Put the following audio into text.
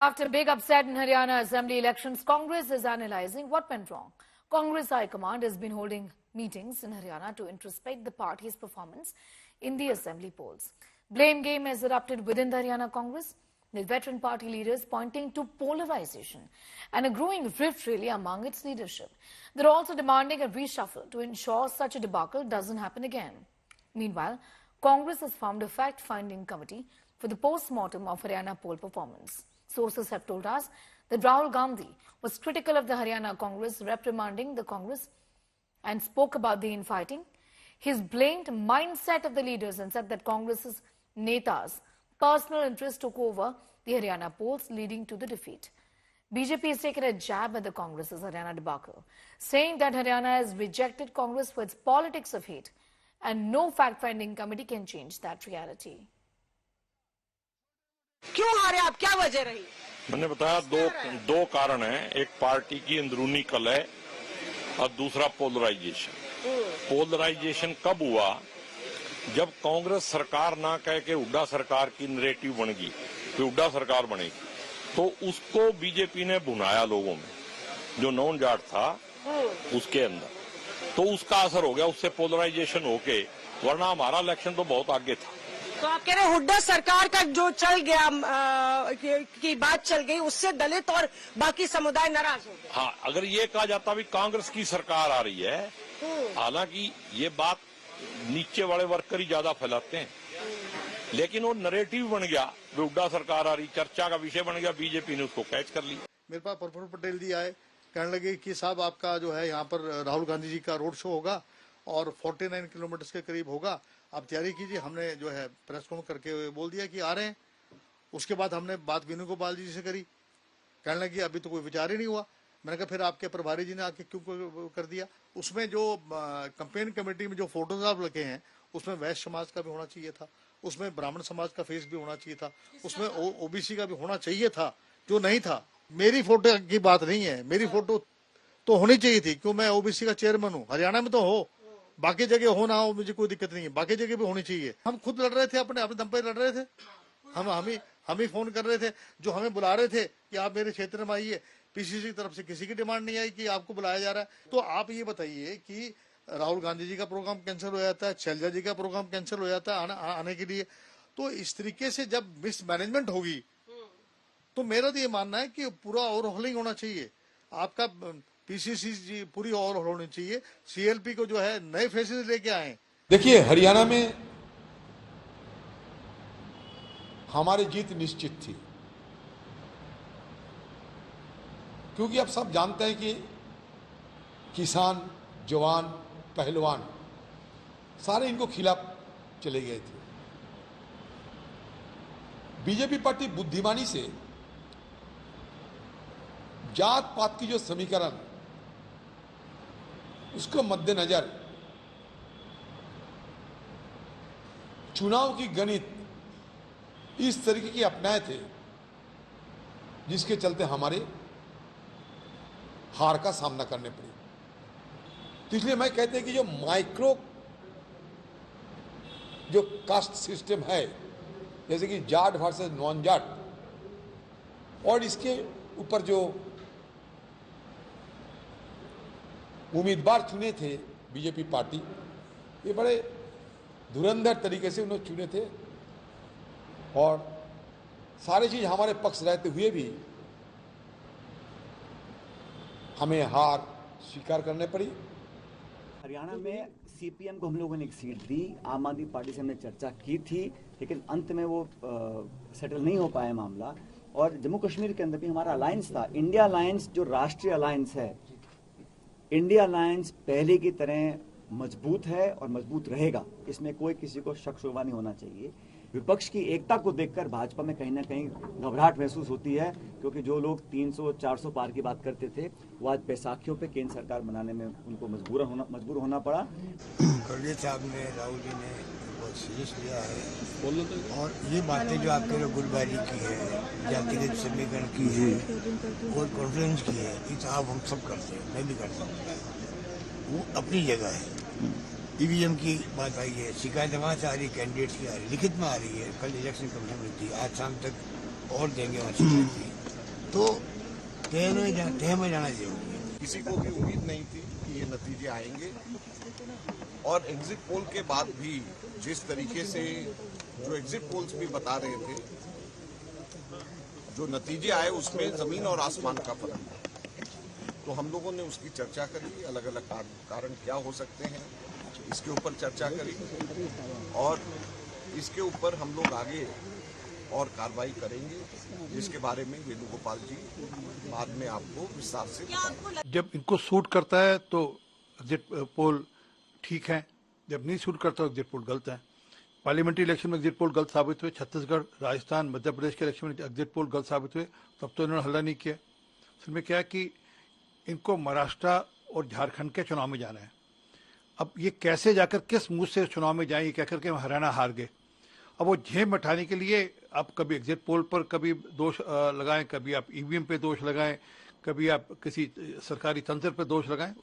After a big upset in Haryana Assembly elections, Congress is analysing what went wrong. Congress High Command has been holding meetings in Haryana to introspect the party's performance in the Assembly polls. Blame game has erupted within the Haryana Congress, with veteran party leaders pointing to polarization and a growing rift really among its leadership. They're also demanding a reshuffle to ensure such a debacle doesn't happen again. Meanwhile, Congress has formed a fact-finding committee for the post-mortem of Haryana poll performance. Sources have told us that Rahul Gandhi was critical of the Haryana Congress, reprimanding the Congress and spoke about the infighting. He's blamed mindset of the leaders and said that Congress's netas' personal interest took over the Haryana polls, leading to the defeat. BJP has taken a jab at the Congress's Haryana debacle, saying that Haryana has rejected Congress for its politics of hate and no fact-finding committee can change that reality. क्यों हारे आप, क्या वजह रही? मैंने बताया दो कारण हैं। एक पार्टी की अंदरूनी कलह और दूसरा पोलराइजेशन। पोलराइजेशन कब हुआ? जब कांग्रेस सरकार ना कह के हुड्डा सरकार की नैरेटिव बन गई कि हुड्डा सरकार बनेगी, तो उसको बीजेपी ने भुनाया लोगों में, जो नॉन जाट था उसके अंदर, तो उसका असर हो गया, उससे पोलराइजेशन होके, वरना हमारा इलेक्शन तो बहुत आगे था। तो आप कह रहे हैं हुड्डा सरकार का जो चल गया की बात चल गई, उससे दलित और बाकी समुदाय नाराज हो गए। हाँ, अगर ये कहा जाता भी कांग्रेस की सरकार आ रही है, हालांकि ये बात नीचे वाले वर्कर ही ज्यादा फैलाते हैं, लेकिन वो नैरेटिव बन गया, हुड्डा सरकार आ रही, चर्चा का विषय बन गया, बीजेपी ने उसको कैच कर लिया। मेरे पास प्रफुल्ल पटेल जी आए, कहने लगे कि साहब आपका जो है यहाँ पर राहुल गांधी जी का रोड शो होगा और 49 किलोमीटर के करीब होगा, आप तैयारी कीजिए। हमने जो है प्रेस कॉन्फ्रेंस करके बोल दिया कि आ रहे हैं। उसके बाद हमने बात विनू गोपाल जी से करी, कहने लगी अभी तो कोई विचार ही नहीं हुआ। मैंने कहा फिर आपके प्रभारी जी ने आके क्यों कर दिया? उसमें जो कैंपेन कमेटी में जो फोटोज आप लगे हैं, उसमें वैश्य समाज का भी होना चाहिए था, उसमें ब्राह्मण समाज का फेस भी होना चाहिए था, उसमें ओबीसी का भी होना चाहिए था, जो नहीं था। मेरी फोटो की बात नहीं है, मेरी फोटो तो होनी चाहिए थी, क्यों मैं ओबीसी का चेयरमैन हूँ। हरियाणा में तो हो, बाकी जगह हो ना हो, मुझे कोई दिक्कत नहीं है, बाकी जगह भी होनी चाहिए। हम खुद लड़ रहे थे, अपने दम पे लड़ रहे थे। हम ही फोन कर रहे थे, जो हमें बुला रहे थे कि आप मेरे क्षेत्र में आइए। पीसीसी की तरफ से किसी की डिमांड नहीं आई कि आपको बुलाया जा रहा है। तो आप ये बताइए कि राहुल गांधी जी का प्रोग्राम कैंसिल हो जाता है, शैलजा जी का प्रोग्राम कैंसिल हो जाता है आने के लिए, तो इस तरीके से जब मिसमैनेजमेंट होगी, तो मेरा तो ये मानना है कि पूरा ओवरहॉलिंग होना चाहिए। आपका पीसीसी जी पूरी ओवरहॉल होनी चाहिए। सीएलपी को जो है नए फेसेस लेके आए। देखिए, हरियाणा में हमारी जीत निश्चित थी, क्योंकि अब सब जानते हैं कि किसान, जवान, पहलवान सारे इनको खिलाफ चले गए थे। बीजेपी पार्टी बुद्धिमानी से जात पात की जो समीकरण, उसको मद्देनजर चुनाव की गणित इस तरीके की अपनाए थे, जिसके चलते हमारे हार का सामना करने पड़ी। तो इसलिए मैं कहते हैं कि जो माइक्रो जो कास्ट सिस्टम है, जैसे कि जाट वर्सेस नॉन जाट, और इसके ऊपर जो उम्मीदवार चुने थे बीजेपी पार्टी, ये बड़े धुरंधर तरीके से उन्होंने चुने थे, और सारी चीज हमारे पक्ष रहते हुए भी हमें हार स्वीकार करने पड़ी। हरियाणा में सीपीएम को हम लोगों ने एक सीट दी, आम आदमी पार्टी से हमने चर्चा की थी, लेकिन अंत में वो सेटल नहीं हो पाया मामला। और जम्मू कश्मीर के अंदर भी हमारा अलायंस था, इंडिया अलायंस, जो राष्ट्रीय अलायंस है, इंडिया अलायंस पहले की तरह मजबूत है और मजबूत रहेगा, इसमें कोई किसी को शक शुबा नहीं होना चाहिए। विपक्ष की एकता को देखकर भाजपा में कहीं ना कहीं घबराहट महसूस होती है, क्योंकि जो लोग 300-400 पार की बात करते थे, वो आज बैसाखियों पे केंद्र सरकार बनाने में उनको मजबूर होना पड़ा। खड़गे साहब ने, राहुल जी ने बहुत सीरियस लिया है, और ये बातें जो आपके लोग गुटबाजी की है, जातिगत समीकरण की है और कॉन्फ्रेंस की है, ये आप हम सब करते हैं, मैं भी करता हूँ, वो अपनी जगह है। ईवीएम की बात आई है, शिकायत वहाँ से आ रही है, कैंडिडेट्स की आ रही है, लिखित में आ रही है, कल इलेक्शन कमीशन में थी, आज शाम तक और देंगे वहाँ शिकायत। तो तय में जाना जरूरी है। किसी को भी उम्मीद नहीं थी कि ये नतीजे आएंगे और एग्जिट पोल के बाद भी जिस तरीके से जो एग्जिट पोल्स भी बता रहे थे, जो नतीजे आए उसमें जमीन और आसमान का फर्क है। तो हम लोगों ने उसकी चर्चा करी, अलग अलग कारण क्या हो सकते हैं इसके ऊपर चर्चा करी और इसके ऊपर हम लोग आगे और कार्रवाई करेंगे, जिसके बारे में वेणुगोपाल जी बाद में आपको विस्तार से बताएंगे। जब इनको सूट करता है तो एग्जिट पोल ठीक है, जब नहीं सूट करता तो एग्जिट पोल गलत है। पार्लियामेंट्री इलेक्शन में एग्जिट पोल गलत साबित हुए, छत्तीसगढ़, राजस्थान, मध्य प्रदेश के इलेक्शन में एग्जिट पोल गलत साबित हुए, तब तो इन्होंने हल्ला नहीं किया। असल में क्या है कि इनको महाराष्ट्र और झारखंड के चुनाव में जाना है। अब ये कैसे जाकर किस मुंह से चुनाव में जाएंगे, क्या करके हरियाणा हार गए। अब वो झेम हटाने के लिए आप कभी एग्जिट पोल पर कभी दोष लगाएं, कभी आप ईवीएम पे दोष लगाएं, कभी आप किसी सरकारी तंत्र पर दोष लगाएं।